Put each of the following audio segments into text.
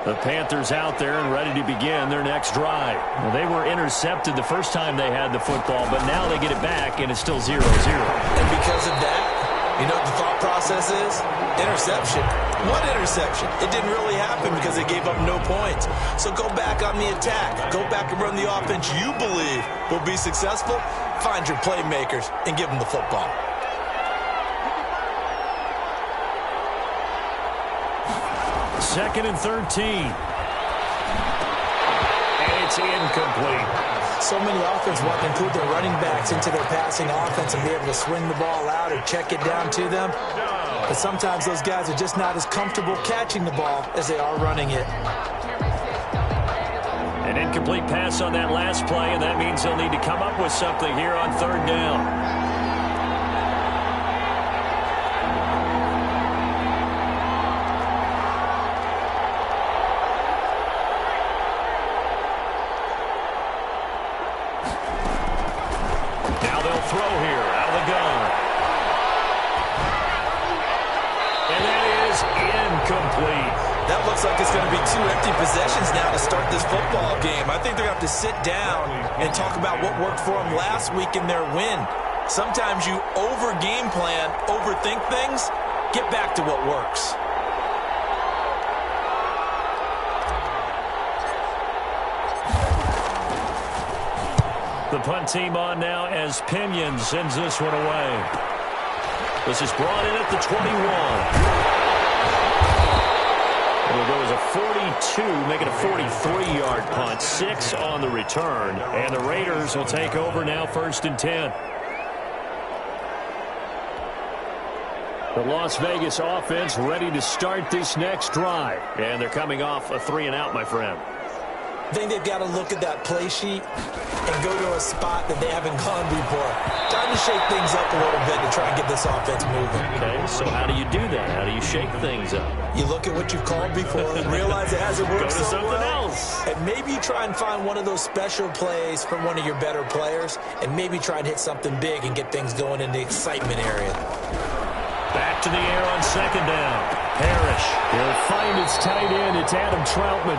The Panthers out there and ready to begin their next drive. Well, they were intercepted the first time they had the football, but now they get it back, and it's still 0-0. And because of that, you know what the thought process is? Interception. What interception? It didn't really happen because they gave up no points. So go back on the attack. Go back and run the offense you believe will be successful. Find your playmakers and give them the football. Second and 13. And it's incomplete. So many offenses want to include their running backs into their passing offense and be able to swing the ball out or check it down to them. But sometimes those guys are just not as comfortable catching the ball as they are running it. An incomplete pass on that last play, and that means they'll need to come up with something here on third down. That looks like it's going to be 2 empty possessions now to start this football game. I think they're going to have to sit down and talk about what worked for them last week in their win. Sometimes you over-game plan, overthink things, get back to what works. The punt team on now as Pinion sends this one away. This is brought in at the 21. It'll go as a 42, make it a 43-yard punt. 6 on the return. And the Raiders will take over now, 1st and 10. The Las Vegas offense ready to start this next drive. And they're coming off a 3-and-out, my friend. I think they've got to look at that play sheet and go to a spot that they haven't gone before. Time to shake things up a little bit to try and get this offense moving. Okay, so how do you do that? How do you shake things up? You look at what you've called before and realize it hasn't worked so well. Go to something else. And maybe you try and find one of those special plays from one of your better players and maybe try and hit something big and get things going in the excitement area. Back to the air on 2nd down. Parrish. He'll find his tight end. It's Adam Troutman.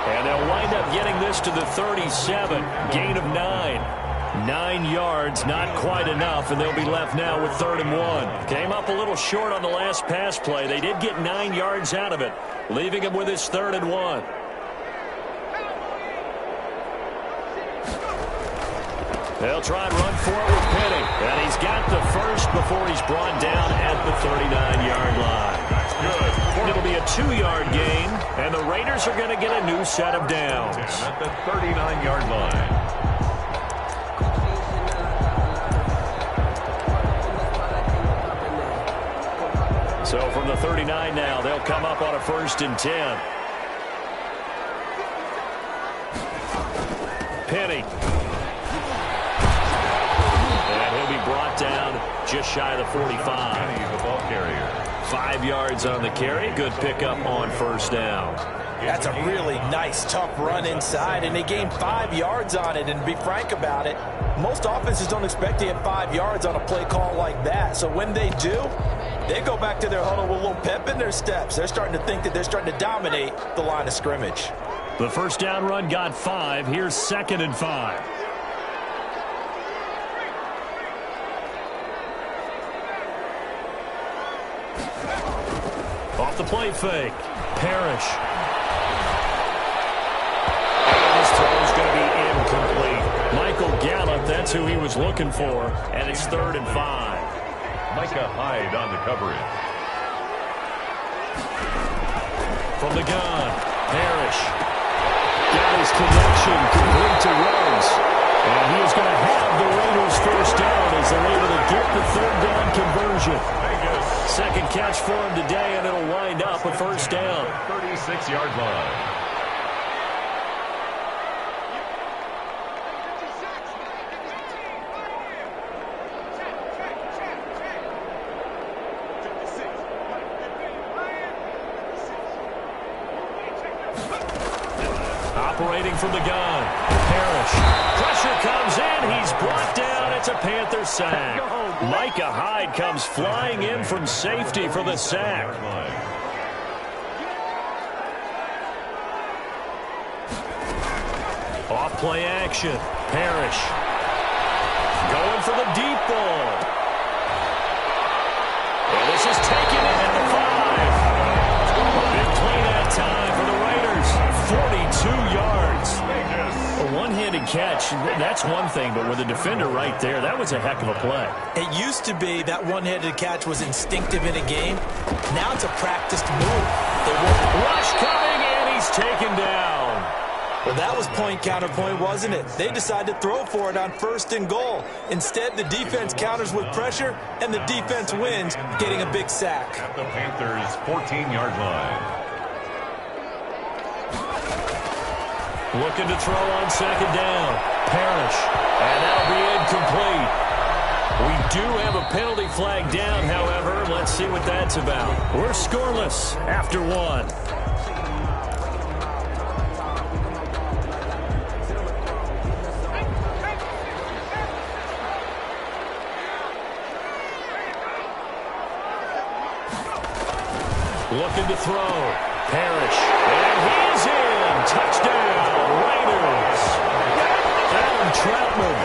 And they'll wind up getting this to the 37. Gain of 9. 9 yards, not quite enough, and they'll be left now with 3rd and 1. Came up a little short on the last pass play. They did get 9 yards out of it, leaving him with his 3rd and 1. They'll try and run for it with Penny. And he's got the first before he's brought down at the 39-yard line. Good. It'll be a 2-yard gain, and the Raiders are going to get a new set of downs. At the 39-yard line. So from the 39 now, they'll come up on a 1st and 10. Penny. And he'll be brought down just shy of the 45. Penny, the ball carrier. 5 yards on the carry. Good pickup on 1st down. That's a really nice, tough run inside, and they gained 5 yards on it. And to be frank about it, most offenses don't expect to get 5 yards on a play call like that. So when they do, they go back to their huddle with a little pep in their steps. They're starting to think that they're starting to dominate the line of scrimmage. The 1st down run got 5. Here's 2nd and 5. Off the play fake. Parrish. And his throw's going to be incomplete. Michael Gallup, that's who he was looking for. And it's 3rd and 5. Micah Hyde on the coverage. From the gun, Parrish. Got his connection complete to Rhodes. And he is going to have the Raiders 1st down as they're able to get the 3rd down conversion. Second catch for him today, and it'll wind up a 1st down. 36-yard line. Operating from the gun, Parrish. Pressure comes in. He's brought down. It's a Panther sack. Micah Hyde comes flying in from safety for the sack. Play action. Parrish. Going for the deep ball. And this is taken in at the 5. Big play that time for the Raiders. 42 yards. A one-handed catch, that's one thing, but with a defender right there, that was a heck of a play. It used to be that one-handed catch was instinctive in a game. Now it's a practiced move. Rush coming, and he's taken down. Well, that was point counterpoint, wasn't it? They decided to throw for it on 1st and goal. Instead, the defense counters with pressure, and the defense wins, getting a big sack. At the Panthers' 14-yard line. Looking to throw on 2nd down. Parrish. And that'll be incomplete. We do have a penalty flag down, however. Let's see what that's about. We're scoreless after 1. Looking to throw. Parrish. And he's in. Touchdown, Raiders. Adam Troutman,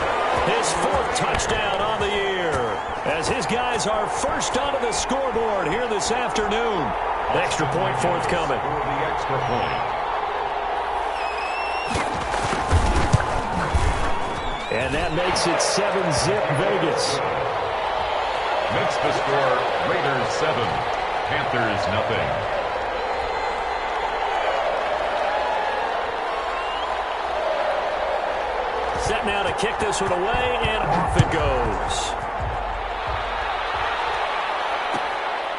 his 4th touchdown on the year, as his guys are first onto the scoreboard here this afternoon. Extra point forthcoming. For the extra point. And that makes it 7-zip Vegas. Makes the score Raiders 7, Panthers nothing. Set now to kick this one away, and off it goes.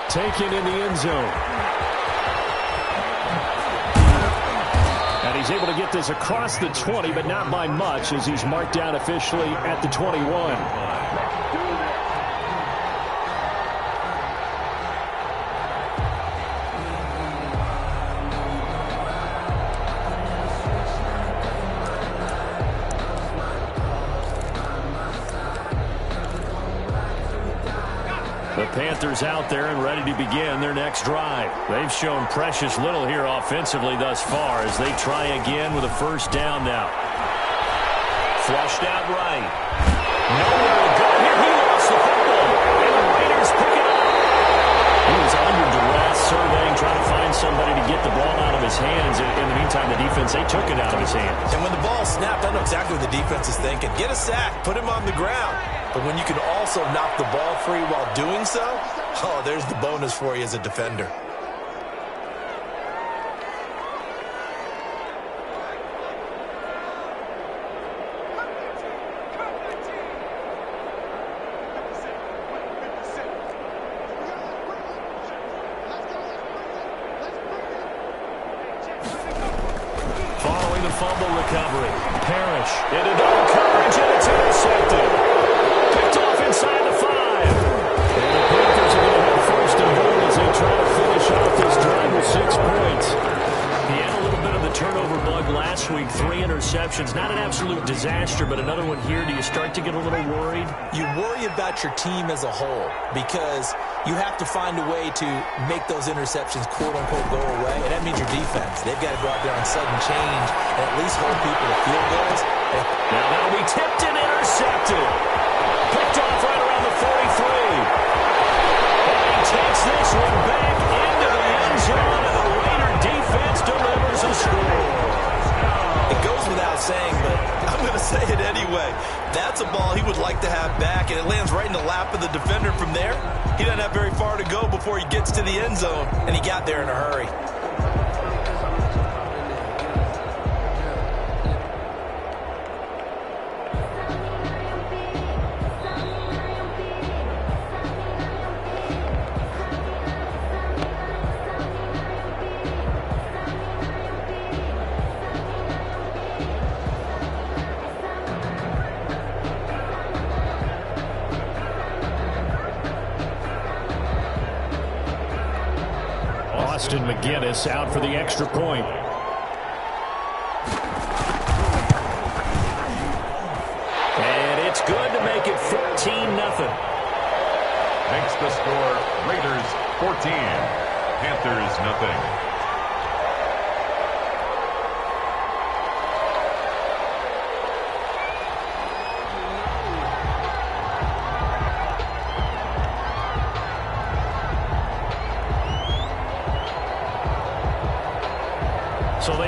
Taken in the end zone. And he's able to get this across the 20, but not by much, as he's marked down officially at the 21. The Panthers out there and ready to begin their next drive. They've shown precious little here offensively thus far as they try again with a 1st down now. Flushed out right. Nowhere to go here. He lost the football. And the Raiders pick it up. He was under duress, surveying, trying to find somebody to get the ball out of his hands. In the meantime, the defense, they took it out of his hands. And when the ball snapped, I know exactly what the defense is thinking. Get a sack. Put him on the ground. But when you can also knock the ball free while doing so, oh, there's the bonus for you as a defender. Following the fumble recovery, Parrish into double coverage, and it's intercepted. Picked off inside the 5. And the Panthers are going to have 1st and goal as they try to finish off this drive with 6 points. He had a little bit of the turnover bug last week, 3 interceptions. Not an absolute disaster, but another one here. Do you start to get a little worried? You worry about your team as a whole because you have to find a way to make those interceptions quote-unquote go away, and that means your defense. They've got to go out there on sudden change and at least hold people to field goals. Now that'll be tipped and intercepted. Picked off right around the 43. And he takes this one back into the end zone, and the Raider defense delivers a score. It goes without saying, but I'm going to say it anyway. That's a ball he would like to have back, and it lands right in the lap of the defender from there. He doesn't have very far to go before he gets to the end zone, and he got there in a hurry. Austin McGinnis out for the extra point. And it's good to make it 14-0. Makes the score Raiders 14, Panthers nothing.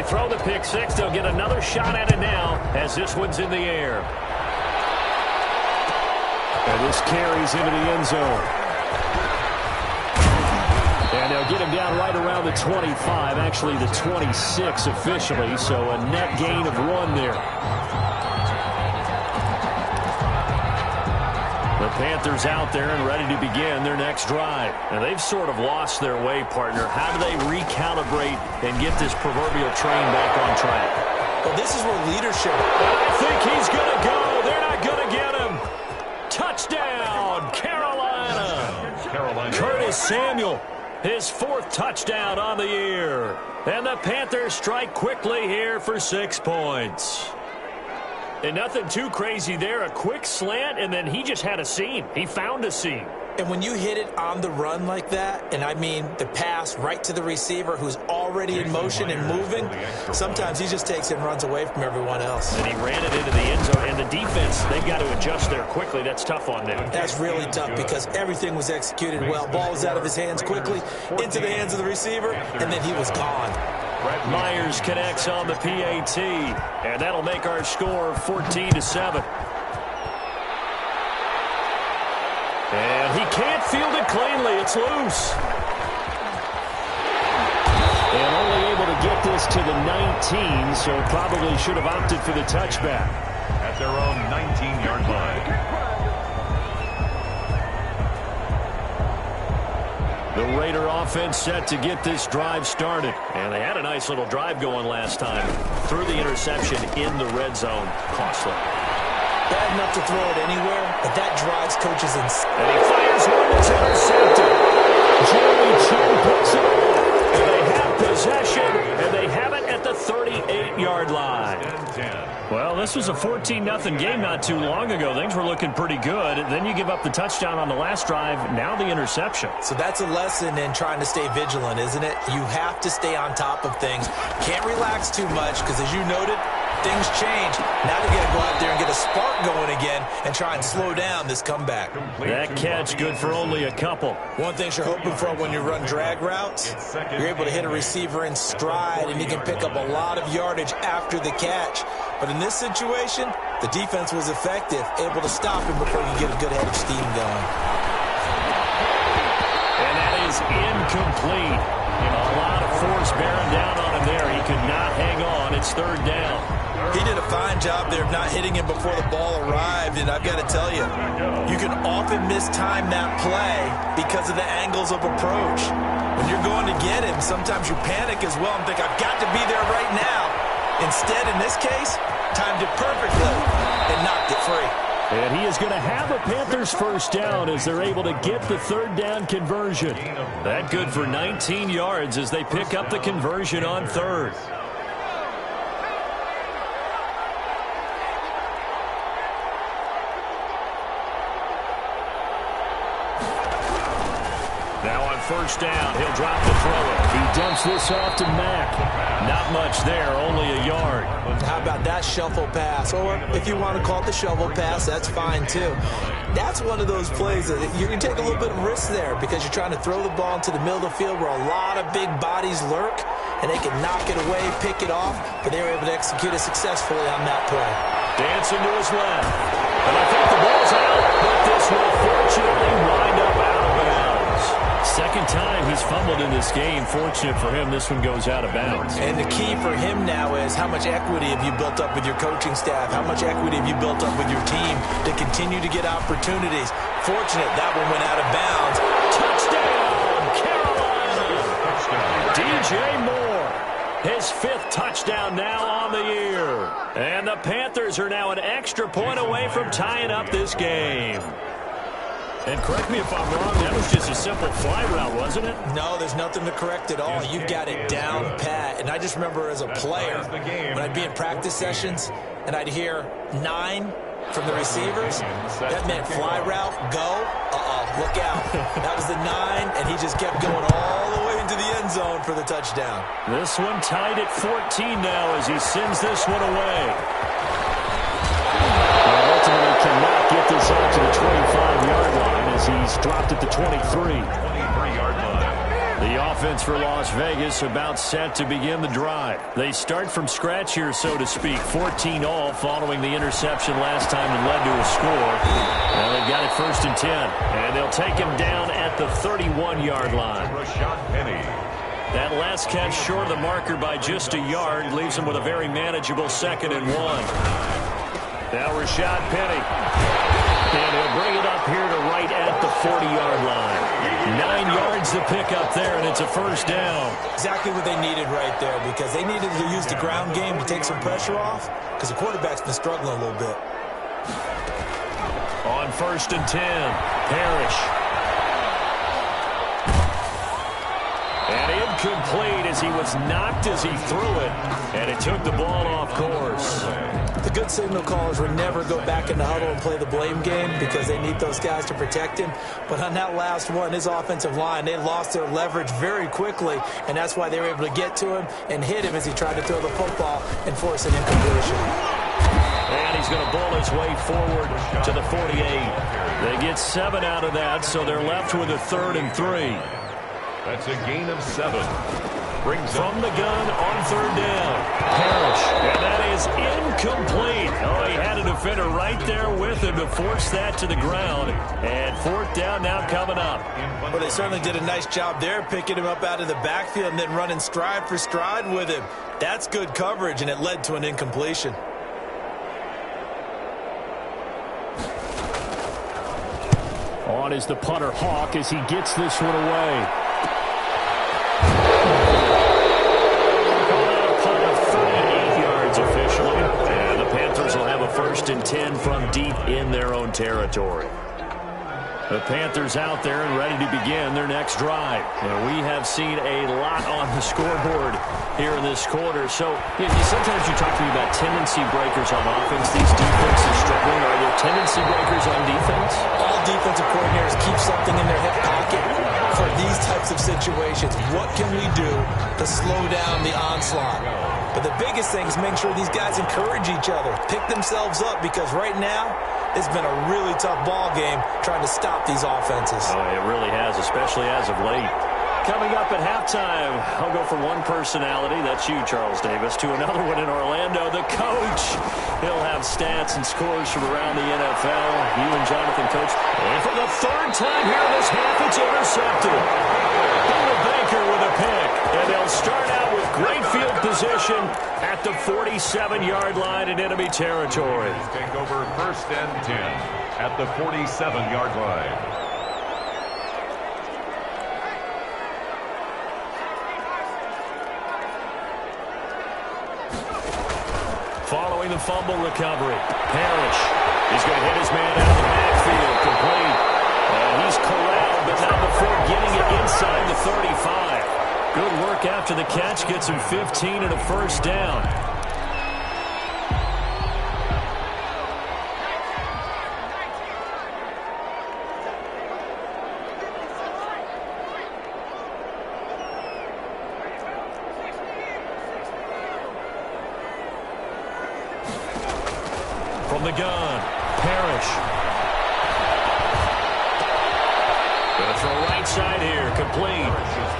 throw the pick six. They'll get another shot at it now as this one's in the air. And this carries into the end zone. And they'll get him down right around the 25, actually the 26 officially, so a net gain of 1 there. The Panthers out there and ready to begin their next drive. And they've sort of lost their way, partner. How do they recalibrate and get this proverbial train back on track? Well, this is where leadership... I think he's going to go. They're not going to get him. Touchdown, Carolina. Curtis Samuel, his 4th touchdown on the year. And the Panthers strike quickly here for 6 points. And nothing too crazy there. A quick slant, and then he just had a seam. He found a seam. And when you hit it on the run like that, and I mean the pass right to the receiver who's already in motion and moving, sometimes he just takes it and runs away from everyone else. And he ran it into the end zone. And the defense, they've got to adjust there quickly. That's tough on them. That's really tough because everything was executed well. Ball was out of his hands quickly, into the hands of the receiver, and then he was gone. Myers connects on the PAT, and that'll make our score 14-7. And he can't field it cleanly. It's loose. And only able to get this to the 19, so probably should have opted for the touchback. At their own 19-yard line. The Raider offense set to get this drive started. And they had a nice little drive going last time. Threw the interception in the red zone. Costly. Bad enough to throw it anywhere, but that drives coaches insane. And he fires one that's intercepted. Jeremy Chin picks it up. And they have possession, and they have it at the 38-yard line. Well, this was a 14-0 game not too long ago. Things were looking pretty good. And then you give up the touchdown on the last drive. Now the interception. So that's a lesson in trying to stay vigilant, isn't it? You have to stay on top of things. Can't relax too much because, as you noted, things change. Now they got to go out there and get a spark going again and try and slow down this comeback. That catch good for only a couple. One thing you're hoping for when you run drag routes, you're able to hit a receiver in stride and he can pick up a lot of yardage after the catch. But in this situation, the defense was effective, able to stop him before you get a good head of steam going. And that is incomplete. A lot of force bearing down on him there. He could not hang on. It's 3rd down. He did a fine job there of not hitting him before the ball arrived, and I've got to tell you, you can often mistime that play because of the angles of approach. When you're going to get him, sometimes you panic as well and think, I've got to be there right now. Instead, in this case, timed it perfectly and knocked it free. And he is going to have a Panthers first down as they're able to get the 3rd down conversion. That good for 19 yards as they pick up the conversion on 3rd. Now on 1st down, he'll drop the throw. He dumps this off to Mack. Not much there, only a yard. How about that shuffle pass? Or if you want to call it the shovel pass, that's fine too. That's one of those plays that you can take a little bit of risk there because you're trying to throw the ball into the middle of the field where a lot of big bodies lurk, and they can knock it away, pick it off, but they were able to execute it successfully on that play. Dancing to his left. And I think the ball's out, but this will fortunately wind up out of bounds. 2nd time he's fumbled in this game. Fortunate for him, this one goes out of bounds. And the key for him now is how much equity have you built up with your coaching staff? How much equity have you built up with your team to continue to get opportunities? Fortunate that one went out of bounds. Touchdown, Carolina! DJ Moore, his 5th touchdown now on the year. And the Panthers are now an extra point away from tying up this game. And correct me if I'm wrong, that was just a simple fly route, wasn't it? No, there's nothing to correct at all. You've got it down pat. And I just remember as a player, when I'd be in practice sessions, and I'd hear 9 from the receivers, that meant fly route, go, look out. That was the 9, and he just kept going all the way into the end zone for the touchdown. This one tied at 14 now as he sends this one away. Ultimately cannot get this out to the 25-yard line as he's dropped at the 23. 23-yard line. The offense for Las Vegas about set to begin the drive. They start from scratch here, so to speak. 14 all following the interception last time that led to a score. Now they've got it 1st and 10. And they'll take him down at the 31-yard line. That last catch short of the marker by just a yard leaves him with a very manageable 2nd and 1. Now Rashad Penny. And he'll bring it up here to right at the 40-yard line. 9 yards to pick up there, and it's a 1st down. Exactly what they needed right there, because they needed to use the ground game to take some pressure off, because the quarterback's been struggling a little bit. On 1st and 10, Parrish. And incomplete as he was knocked as he threw it, and it took the ball off course. The good signal callers would never go back in the huddle and play the blame game because they need those guys to protect him. But on that last one, his offensive line, they lost their leverage very quickly, and that's why they were able to get to him and hit him as he tried to throw the football and force an incompletion. And he's going to bowl his way forward to the 48. They get 7 out of that, so they're left with a 3rd and 3. That's a gain of 7. Brings from the gun on 3rd down. Parrish. And that is incomplete. Oh, he had a defender right there with him to force that to the ground. And 4th down now coming up. Well, they certainly did a nice job there, picking him up out of the backfield and then running stride for stride with him. That's good coverage, and it led to an incompletion. On is the punter, Hawk, as he gets this one away. Officially, and the Panthers will have a 1st and 10 from deep in their own territory. The Panthers out there and ready to begin their next drive. And we have seen a lot on the scoreboard here in this quarter. So sometimes you talk to me about tendency breakers on offense. These defenses struggling. Are there tendency breakers on defense? All defensive coordinators keep something in their hip pocket for these types of situations. What can we do to slow down the onslaught? But the biggest thing is make sure these guys encourage each other, pick themselves up, because right now it's been a really tough ball game trying to stop these offenses. Oh, it really has, especially as of late. Coming up at halftime, I'll go from one personality, that's you, Charles Davis, to another one in Orlando, the coach. He'll have stats and scores from around the NFL. You and Jonathan, Coach. And for the 3rd time here in this half, it's intercepted. Baker with a pick. And they'll start out with great field position at the 47-yard line in enemy territory. Take over 1st and 10 at the 47-yard line. Following the fumble recovery, Parrish is going to hit his man out of the backfield, complete. And he's corralled, but not before getting it inside the 35. Good work after the catch, gets him 15 and a 1st down. From the gun, Parrish. Gonna throw right side here, complete.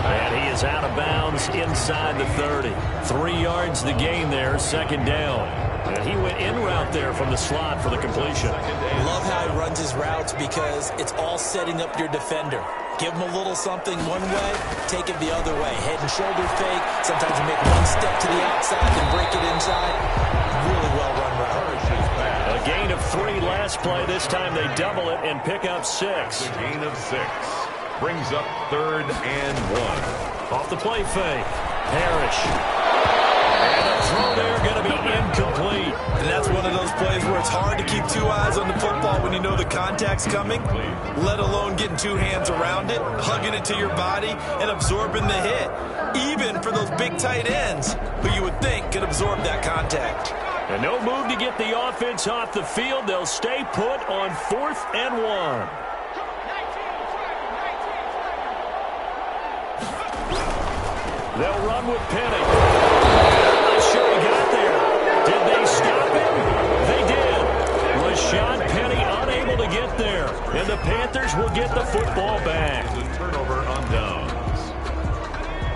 And he is out of bounds inside the 30. 3 yards the gain there, 2nd down. And he went in route there from the slot for the completion. Love how he runs his routes because it's all setting up your defender. Give him a little something one way, take it the other way. Head and shoulder fake. Sometimes you make one step to the outside and break it inside. Really well run route. A gain of 3 last play. This time they double it and pick up 6. A gain of 6. Brings up 3rd and 1. Off the play fake. Parrish. And a throw there going to be incomplete. And that's one of those plays where it's hard to keep 2 eyes on the football when you know the contact's coming, let alone getting 2 hands around it, hugging it to your body, and absorbing the hit. Even for those big tight ends who you would think could absorb that contact. And no move to get the offense off the field. They'll stay put on 4th and 1. They'll run with Penny. I'm not sure he got there. Did they stop him? They did. Rashad Penny unable to get there. And the Panthers will get the football back. A turnover on downs.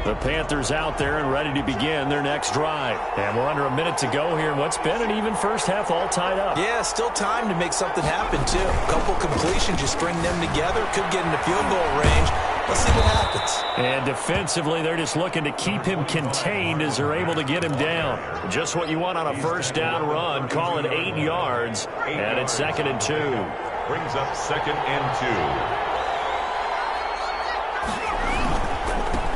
The Panthers out there and ready to begin their next drive. And we're under a minute to go here in what's been an even first half, all tied up. Yeah, still time to make something happen, too. A couple completions, you string them together, could get into field goal range. Let's see what happens. And defensively, they're just looking to keep him contained as they're able to get him down. Just what you want on a first down run. Call it 8 yards. And it's 2nd and 2. Brings up 2nd and 2.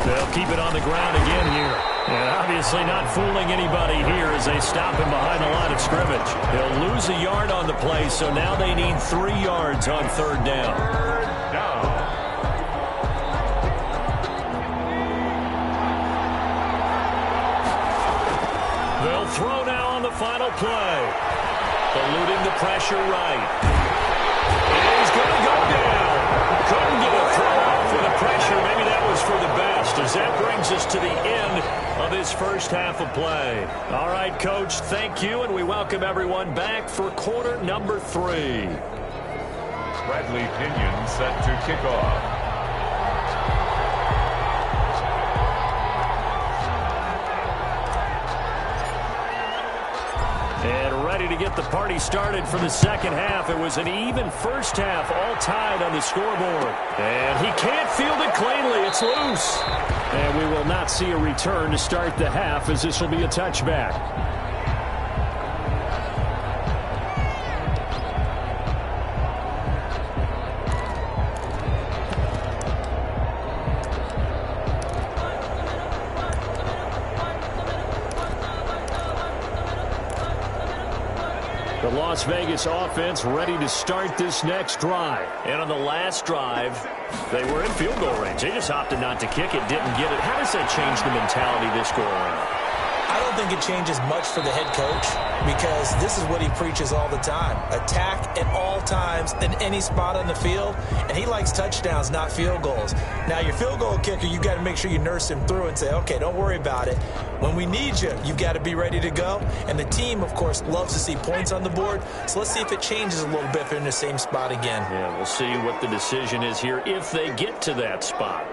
They'll keep it on the ground again here. And obviously not fooling anybody here as they stop him behind the line of scrimmage. They'll lose a yard on the play, so now they need 3 yards on 3rd down. 3rd down. They'll throw now on the final play. Eluding the pressure right. And he's going to go down. Couldn't get a throw off with the pressure. Maybe that was for the best, as that brings us to the end of this first half of play. All right, Coach, thank you, and we welcome everyone back for quarter number 3. Bradley Pinion set to kick off. And ready to get the party started for the second half. It was an even first half, all tied on the scoreboard. And he can't field it cleanly. It's loose. And we will not see a return to start the half, as this will be a touchback. The Las Vegas offense ready to start this next drive. And on the last drive, they were in field goal range. They just opted not to kick it, didn't get it. How does that change the mentality this go around? I don't think it changes much for the head coach, because this is what he preaches all the time. Attack at all times in any spot on the field, and he likes touchdowns, not field goals. Now, your field goal kicker, you got to make sure you nurse him through and say, okay, don't worry about it. When we need you, you've got to be ready to go. And the team, of course, loves to see points on the board, so let's see if it changes a little bit if they're in the same spot again. Yeah, we'll see what the decision is here if they get to that spot.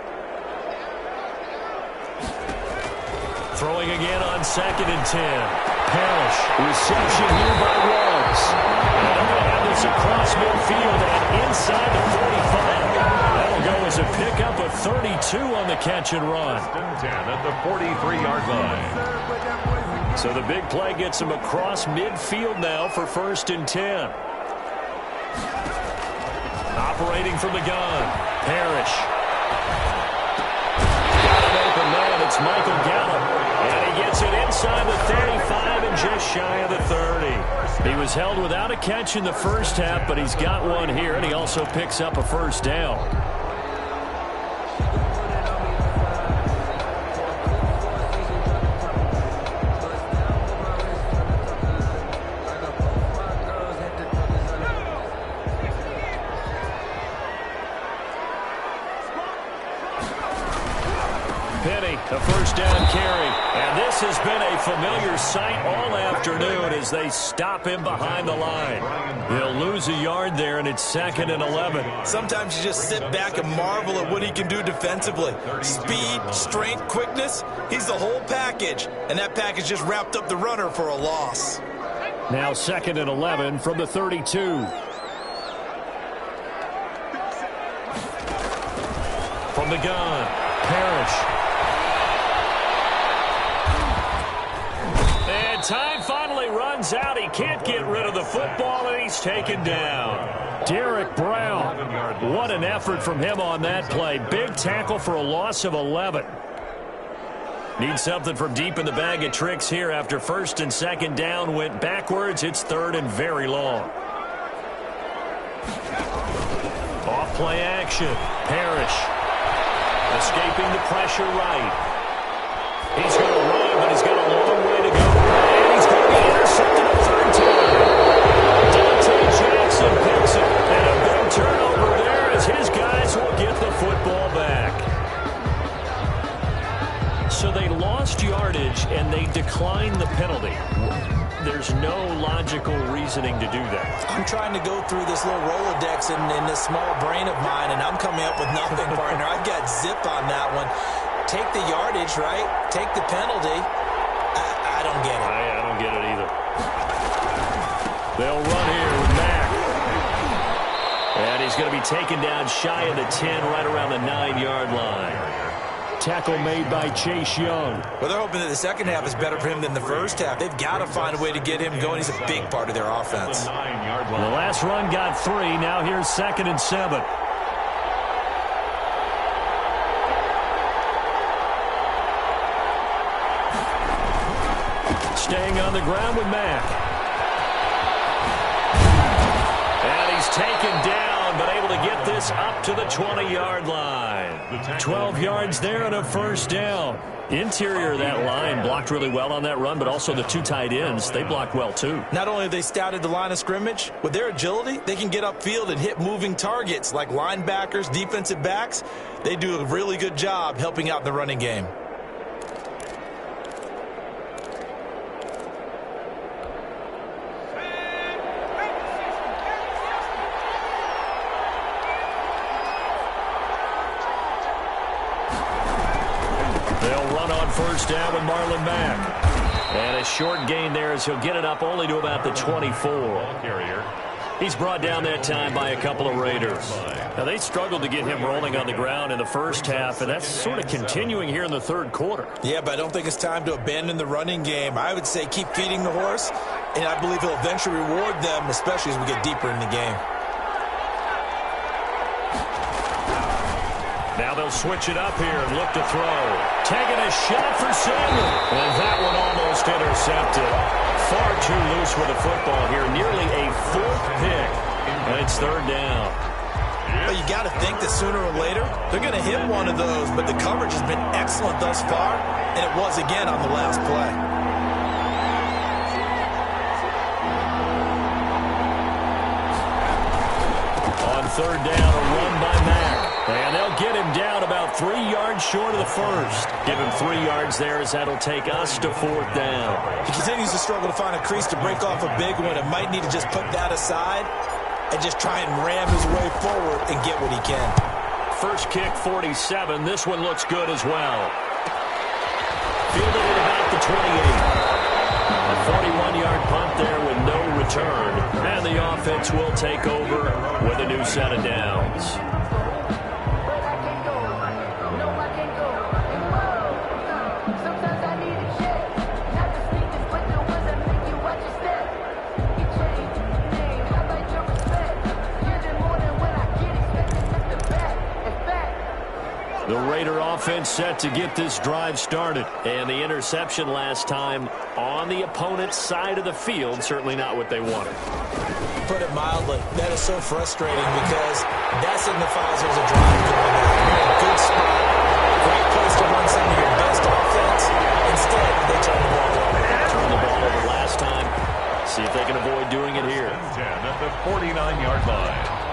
Throwing again on 2nd and 10. Parrish, reception here by Ruggs. And they're going to have this across midfield and inside the 45. That'll go as a pickup of 32 on the catch and run. 10 at the 43-yard line. So the big play gets him across midfield now for 1st and 10. Operating from the gun. Parrish. Got an open man. It's Michael Gallup. And he gets it inside the 35 and just shy of the 30. He was held without a catch in the first half, but he's got one here, and he also picks up a first down. A first down carry. And this has been a familiar sight all afternoon as they stop him behind the line. He'll lose a yard there, and it's 2nd and 11. Sometimes you just sit back and marvel at what he can do defensively. Speed, strength, quickness, he's the whole package. And that package just wrapped up the runner for a loss. Now 2nd and 11 from the 32. From the gun, Parrish. Time finally runs out. He can't get rid of the football, and he's taken down. Derek Brown. What an effort from him on that play. Big tackle for a loss of 11. Need something from deep in the bag of tricks here after 1st and 2nd down went backwards. It's 3rd and very long. Off play action. Parrish. Escaping the pressure right. He's going to run, but he's got a long way to go. Intercepted a 3rd time. Dante Jackson picks it. And a big turnover there as his guys will get the football back. So they lost yardage and they declined the penalty. There's no logical reasoning to do that. I'm trying to go through this little Rolodex in this small brain of mine, and I'm coming up with nothing, partner. I've got zip on that one. take the yardage, right? Take the penalty. I don't get it. I don't get it either. They'll run here with Mack. And he's going to be taken down shy of the 10, right around the 9-yard line. Tackle made by Chase Young. Well, they're hoping that the second half is better for him than the first half. They've got to find a way to get him going. He's a big part of their offense. The last run got 3. Now here's 2nd and 7. Staying on the ground with Mack. And he's taken down, but able to get this up to the 20-yard line. 12 yards there and a first down. Interior of that line blocked really well on that run, but also the 2 tight ends, they blocked well too. Not only have they scouted the line of scrimmage, with their agility, they can get upfield and hit moving targets like linebackers, defensive backs. They do a really good job helping out the running game. First down with Marlon Mack. And a short gain there as he'll get it up only to about the 24. He's brought down that time by a couple of Raiders. Now, they struggled to get him rolling on the ground in the first half, and that's sort of continuing here in the third quarter. Yeah, but I don't think it's time to abandon the running game. I would say keep feeding the horse, and I believe he'll eventually reward them, especially as we get deeper in the game. Now they'll switch it up here and look to throw. Taking a shot for Samuel. And that one almost intercepted. Far too loose with the football here. Nearly a 4th pick. And it's 3rd down. Well, you got to think that sooner or later, they're going to hit one of those. But the coverage has been excellent thus far. And it was again on the last play. On 3rd down, a run by Mack. And they'll get him down about 3 yards short of the first. Give him 3 yards there as that'll take us to 4th down. He continues to struggle to find a crease to break off a big one. It might need to just put that aside and just try and ram his way forward and get what he can. First kick, 47. This one looks good as well. Fielded at about the 28. A 41-yard punt there with no return. And the offense will take over with a new set of downs. The Raider offense set to get this drive started. And the interception last time on the opponent's side of the field, certainly not what they wanted. Put it mildly, that is so frustrating because that signifies there's a drive going on. You're in a good spot, great place to run some of your best offense. Instead, they turn the ball over. Turned the ball over last time. See if they can avoid doing it here. 10 at the 49-yard line.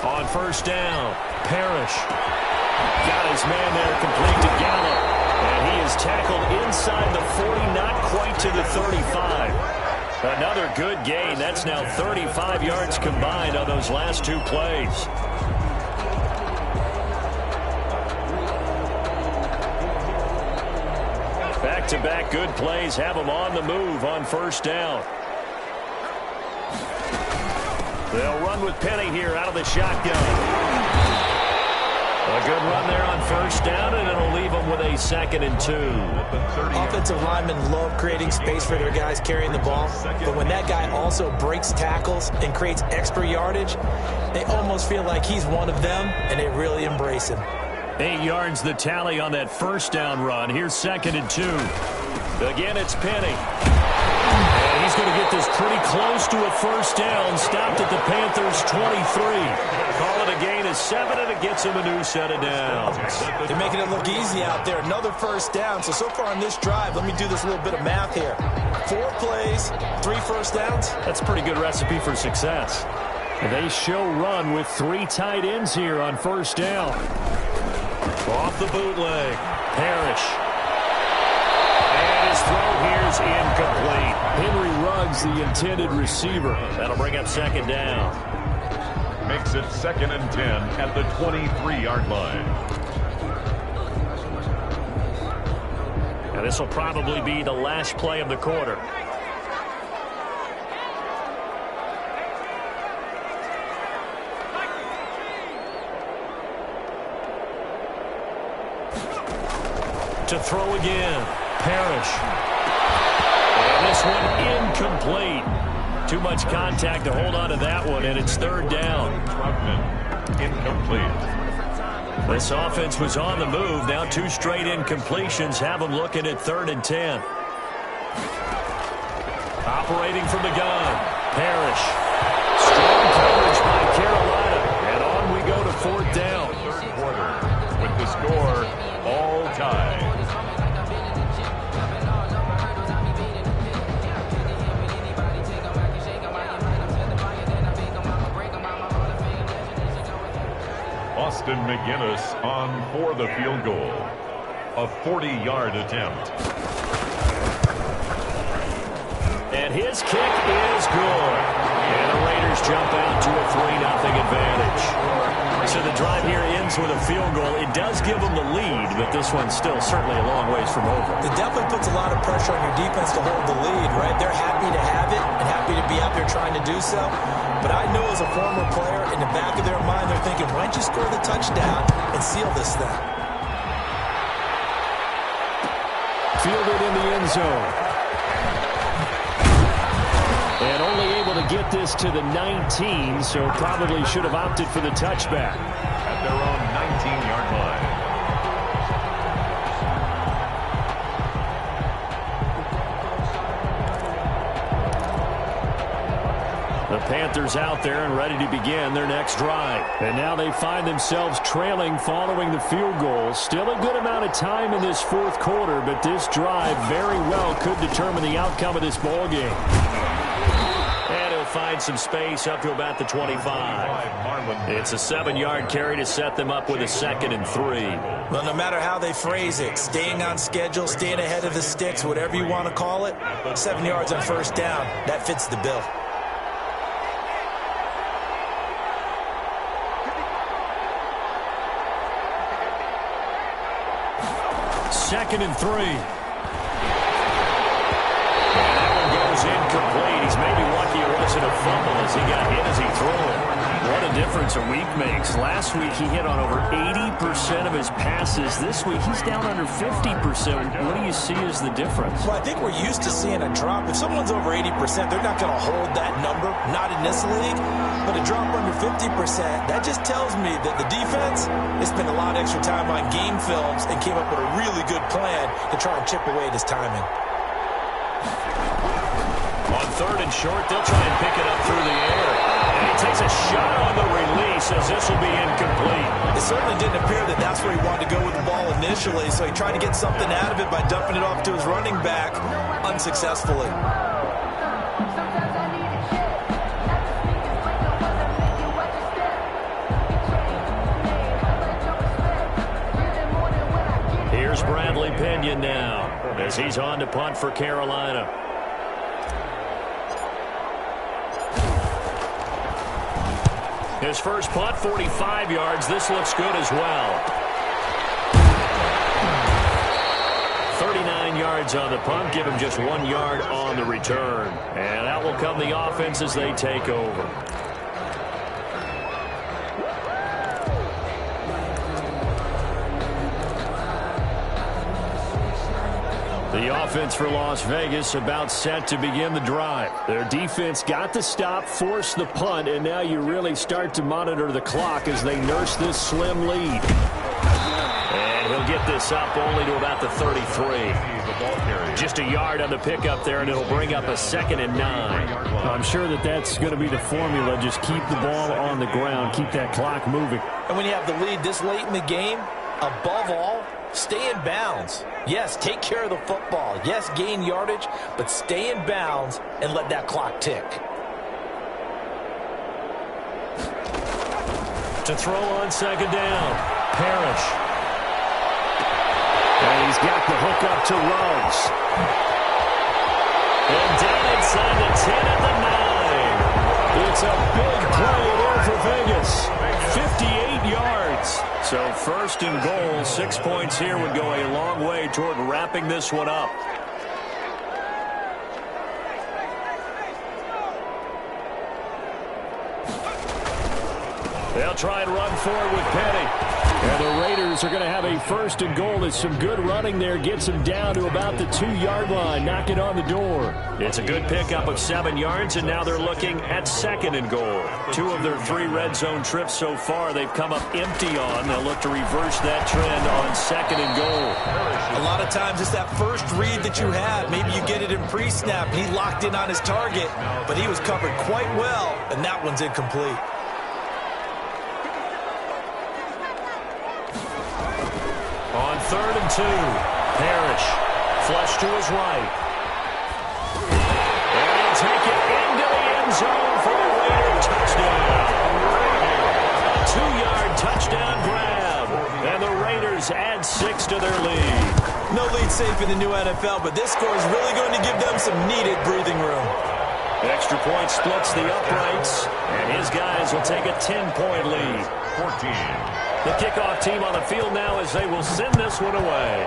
On first down, Parrish got his man there complete to Gallup. And he is tackled inside the 40, not quite to the 35. Another good gain. That's now 35 yards combined on those last 2 plays. Back-to-back good plays have them on the move on first down. They'll run with Penny here out of the shotgun. A good run there on first down, and it'll leave them with a 2nd and 2. Offensive linemen love creating space for their guys carrying the ball, but when that guy also breaks tackles and creates extra yardage, they almost feel like he's one of them, and they really embrace him. 8 yards the tally on that first down run. Here's 2nd and 2. Again, it's Penny. And he's going to get this pretty close to a first down. Stopped at the Panthers' 23. Call it a gain of 7, and it gets him a new set of downs. They're making it look easy out there. Another first down. So far on this drive, let me do this little bit of math here. 4 plays, 3 first downs. That's a pretty good recipe for success. And they show run with 3 tight ends here on first down. Off the bootleg, Parrish. And his throw here's incomplete. Henry Ruggs is the intended receiver. That'll bring up second down. Makes it 2nd and 10 at the 23-yard line. Now this will probably be the last play of the quarter. To throw again. Parrish. And this one incomplete. Too much contact to hold on to that one, and it's 3rd down. Incomplete. This offense was on the move. Now 2 straight incompletions have them looking at 3rd and 10. Operating from the gun. Parrish. Strong coverage by Carolina. And on we go to 4th down. 3rd quarter with the score all tied. Austin McGinnis on for the field goal. A 40-yard attempt. And his kick is good. And the Raiders jump out to a 3-0 advantage. So the drive here ends with a field goal. It does give them the lead, but this one's still certainly a long ways from over. It definitely puts a lot of pressure on your defense to hold the lead, right? They're happy to have it and happy to be out there trying to do so. But I know as a former player, in the back of their mind, they're thinking, why don't you score the touchdown and seal this thing? Fielded in the end zone. And only able to get this to the 19, so probably should have opted for the touchback. At their own 19-yard line. The Panthers out there and ready to begin their next drive. And now they find themselves trailing following the field goal. Still a good amount of time in this 4th quarter, but this drive very well could determine the outcome of this ball game. And he'll find some space up to about the 25. It's a 7-yard carry to set them up with a 2nd and 3. Well, no matter how they phrase it, staying on schedule, staying ahead of the sticks, whatever you want to call it, 7 yards on 1st down, that fits the bill. Second and 3. And that one goes incomplete. He's maybe lucky it wasn't a fumble as he got hit as he threw it. What a difference a week makes. Last week he hit on over 80% of his passes. This week he's down under 50%. What do you see as the difference? Well, I think we're used to seeing a drop. If someone's over 80%, they're not going to hold that number. Not in this league. But a drop under 50%, that just tells me that the defense, they spent a lot of extra time on game films and came up with a really good plan to try and chip away at his timing. On 3rd and short, they'll try and pick it up through the air. And he takes a shot on the release as this will be incomplete. It certainly didn't appear that that's where he wanted to go with the ball initially, so he tried to get something out of it by dumping it off to his running back unsuccessfully. Here's Bradley Pinion now as he's on to punt for Carolina. His first punt, 45 yards. This looks good as well. 39 yards on the punt. Give him just 1 yard on the return. And out will come the offense as they take over. The offense for Las Vegas about set to begin the drive. Their defense got the stop, forced the punt, and now you really start to monitor the clock as they nurse this slim lead. And he'll get this up only to about the 33. Just a yard on the pickup there, and it'll bring up a 2nd and 9. I'm sure that that's going to be the formula. Just keep the ball on the ground, keep that clock moving. And when you have the lead this late in the game, above all, stay in bounds. Yes, take care of the football. Yes, gain yardage, but stay in bounds and let that clock tick. To throw on 2nd down, Parrish. And he's got the hook up to Ruggs. And down inside the a big play there for Vegas. 58 yards. So first and goal, 6 points here would go a long way toward wrapping this one up. They'll try and run forward with Penny. And the Raiders are going to have a first and goal. There's some good running there. Gets them down to about the 2-yard line. Knocking on the door. It's a good pickup of 7 yards, and now they're looking at second and goal. 2 of their 3 red zone trips so far they've come up empty on. They'll look to reverse that trend on second and goal. A lot of times it's that first read that you have. Maybe you get it in pre-snap, and he locked in on his target, but he was covered quite well, and that one's incomplete. On 3rd and 2, Parrish, flush to his right. And he'll take it into the end zone for a Raider touchdown. A 2-yard touchdown grab. And the Raiders add 6 to their lead. No lead safe in the new NFL, but this score is really going to give them some needed breathing room. Extra point splits the uprights, and his guys will take a 10-point lead. 14. The kickoff team on the field now as they will send this one away.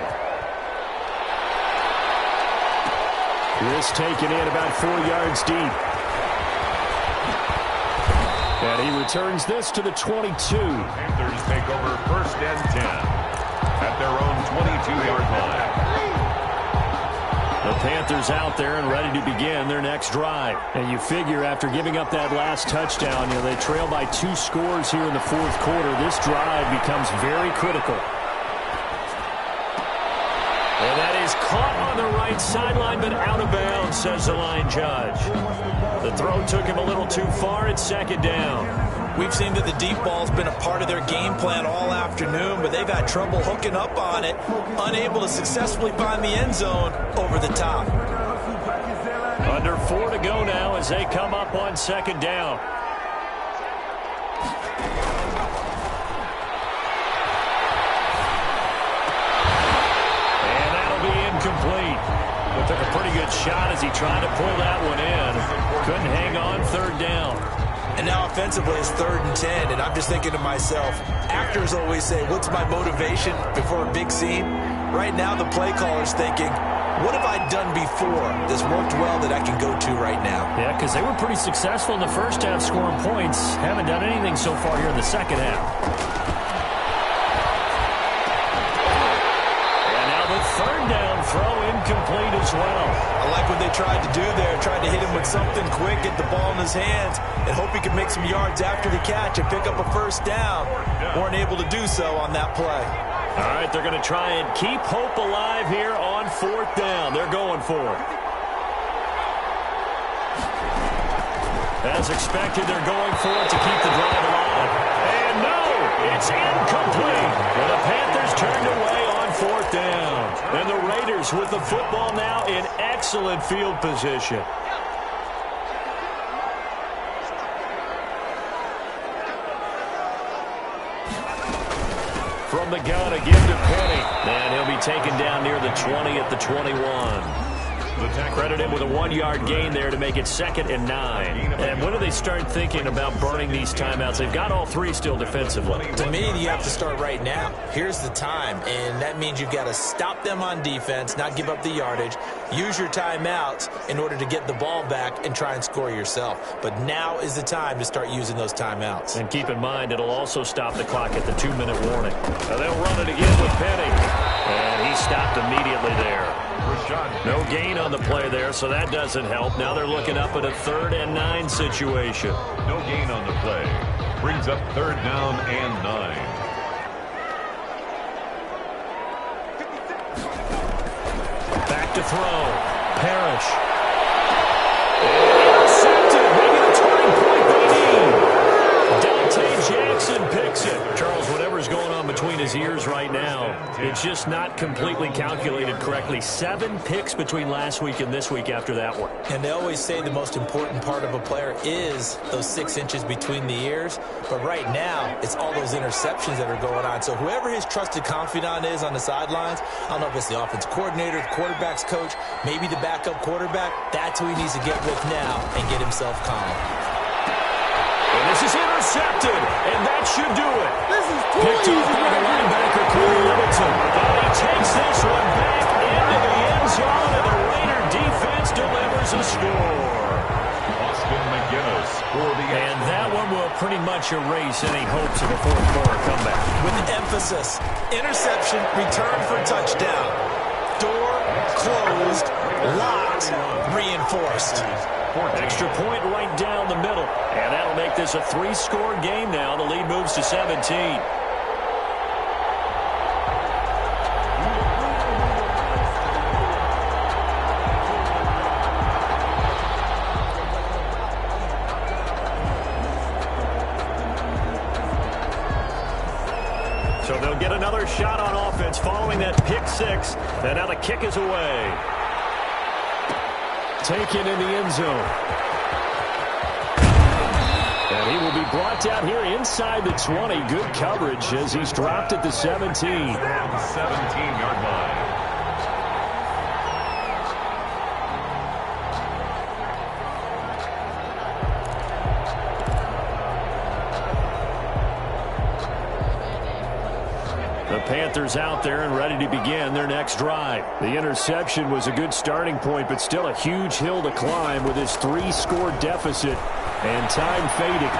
This taken in about 4 yards deep. And he returns this to the 22. Panthers take over 1st and 10 at their own 22-yard line. The Panthers out there and ready to begin their next drive. And you figure after giving up that last touchdown, they trail by 2 scores here in the 4th quarter. This drive becomes very critical. And that is caught on the right sideline, but out of bounds, says the line judge. The throw took him a little too far. It's 2nd down. We've seen that the deep ball's been a part of their game plan all afternoon, but they've had trouble hooking up on it, unable to successfully find the end zone over the top. Under 4 to go now as they come up on 2nd down. And that'll be incomplete. But took a pretty good shot as he tried to pull that one in. Couldn't hang on 3rd down. And now offensively it's 3rd and 10, and I'm just thinking to myself, actors always say, what's my motivation before a big scene? Right now the play caller's thinking, what have I done before that's worked well that I can go to right now? Yeah, because they were pretty successful in the first half scoring points. Haven't done anything so far here in the second half. And now the 3rd down throw incomplete as well. I like what they tried to do there. Tried to hit him with something quick, get the ball in his hands, and hope he could make some yards after the catch and pick up a 1st down. Weren't able to do so on that play. All right, they're going to try and keep hope alive here on 4th down. They're going for it. As expected, they're going for it to keep the drive alive. And no, it's incomplete. And the Panthers turned away on 4th down. And the Raiders with the football now in excellent field position. From the gun, a give to Penny. And he'll be taken down near the 20 at the 21. Credit him with a 1-yard gain there to make it 2nd and 9. And when do they start thinking about burning these timeouts? They've got all 3 still defensively. To me, you have to start right now. Here's the time, and that means you've got to stop them on defense, not give up the yardage, use your timeouts in order to get the ball back and try and score yourself. But now is the time to start using those timeouts. And keep in mind, it'll also stop the clock at the 2-minute warning. They'll run it again with Penny. And he stopped immediately there. No gain on the play there, so that doesn't help. Now they're looking up at a 3rd and 9 situation. No gain on the play. Brings up 3rd down and 9. Back to throw. Parrish. Intercepted. Maybe the turning point they need. Dante Jackson picks it. Charles, whatever's going on between his ears right now, it's just not completely calculated correctly. 7 picks between last week and this week after that one. And they always say the most important part of a player is those 6 inches between the ears. But right now, it's all those interceptions that are going on. So whoever his trusted confidant is on the sidelines, I don't know if it's the offense coordinator, the quarterback's coach, maybe the backup quarterback, that's who he needs to get with now and get himself calm. And this is intercepted, and that should do it. This is too Picked easy off by the right here. linebacker, Corey Littleton. And he takes this one back into the end zone, and the Raider defense delivers a score. Austin McGinnis for the And that one will pretty much erase any hopes of a fourth-quarter comeback. With emphasis, interception, return for touchdown. Door closed, locked, reinforced. Extra point right down the middle. And that'll make this a 3-score game now. The lead moves to 17. So they'll get another shot on offense following that pick six. And now the kick is away. Taken in the end zone. And he will be brought down here inside the 20. Good coverage as he's dropped at the 17. 17-yard line. The Panthers out there and ready to begin their next drive. The interception was a good starting point, but still a huge hill to climb with his 3-score deficit and time fading.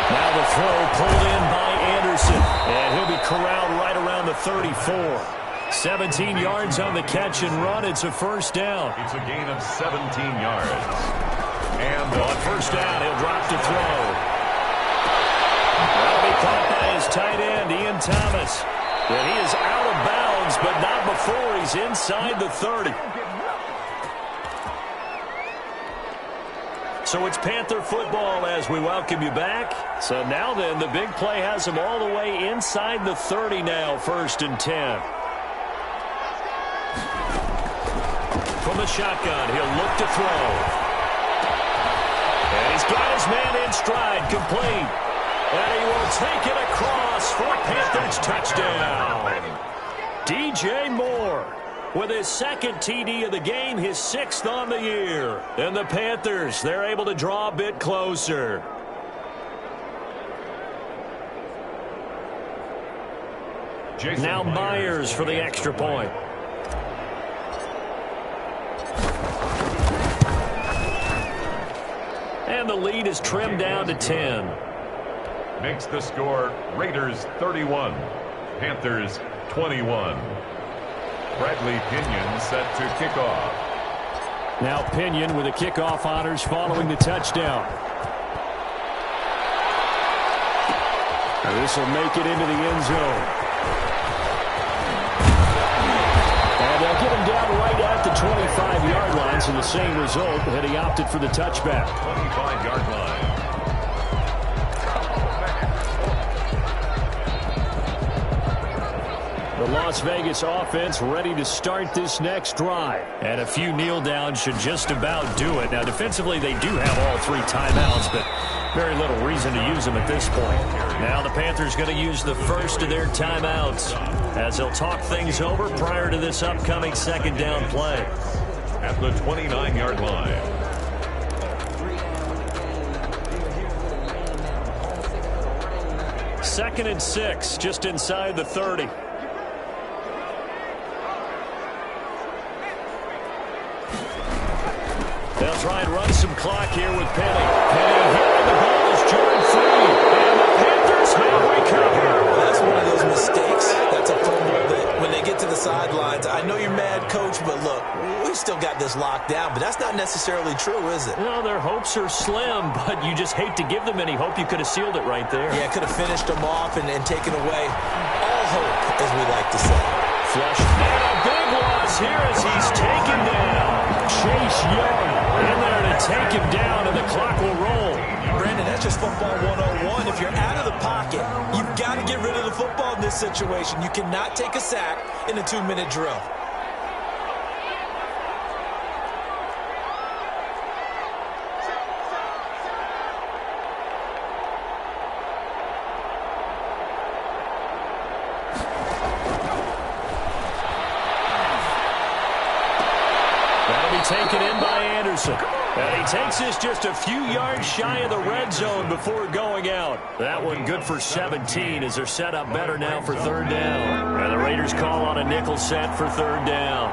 Now the throw pulled in by Anderson, and he'll be corralled right around the 34. 17 yards on the catch and run. It's a first down. It's a gain of 17 yards. And on first down, he'll drop to throw. That'll be caught by his tight end, Ian Thomas. And he is out of bounds, but not before he's inside the 30. So it's Panther football as we welcome you back. So now then, the big play has him all the way inside the 30 now, 1st and 10. From the shotgun, he'll look to throw. And he's got his man in stride, complete. And he will take it across for a Panthers touchdown. DJ Moore with his 2nd TD of the game, his 6th on the year. And the Panthers, they're able to draw a bit closer. Now Myers for the extra point. And the lead is trimmed down to 10. Makes the score Raiders 31, Panthers 21. Bradley Pinion set to kick off. Now Pinion with the kickoff honors following the touchdown. And this will make it into the end zone. And they'll get him down right at the 25-yard line, so the same result, had he opted for the touchback. 25-yard line. The Las Vegas offense ready to start this next drive. And a few kneel downs should just about do it. Now, defensively, they do have all 3 timeouts, but very little reason to use them at this point. Now the Panthers going to use the first of their timeouts as they'll talk things over prior to this upcoming 2nd down play. At the 29-yard line. Second and 6, just inside the 30. They'll try and run some clock here with Penny. Penny here, and the ball is jarred free. And the Panthers have recovered. Well, that's one of those mistakes. That's a fumble that when they get to the sidelines, I know you're mad, Coach, but look, we still got this locked down. But that's not necessarily true, is it? No, their hopes are slim, but you just hate to give them any hope. You could have sealed it right there. Yeah, could have finished them off and taken away all hope, as we like to say. Flush. And a big loss here as he's taken down. Chase Young in there to take him down, and the clock will roll. Brandon, that's just football 101. If you're out of the pocket, you've got to get rid of the football in this situation. You cannot take a sack in a 2-minute drill. Taken in in by Anderson. And he takes this just a few yards shy of the red zone before going out. That one good for 17 as they're set up better now for third down. And the Raiders call on a nickel set for third down.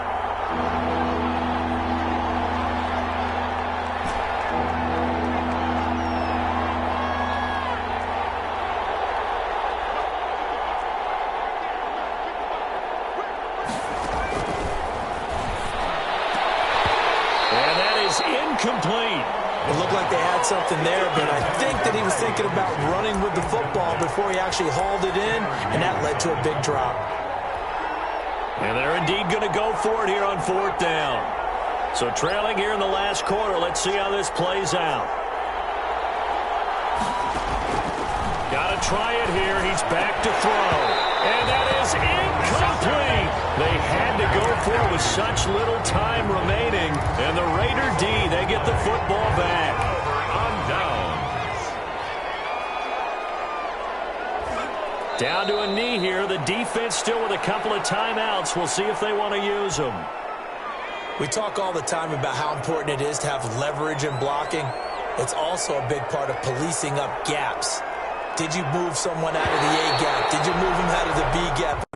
Incomplete. It looked like they had something there, but I think that he was thinking about running with the football before he actually hauled it in, and that led to a big drop. And they're indeed going to go for it here on fourth down. So trailing here in the last quarter, let's see how this plays out. Got to try it here. He's back to throw. And that is incomplete. They had to go for it with such little time remaining. And the Raider D, they get the football back. On downs. Down to a knee here. The defense still with a couple of timeouts. We'll see if they want to use them. We talk all the time about how important it is to have leverage in blocking. It's also a big part of policing up gaps. Did you move someone out of the A gap? Did you move them out of the B gap?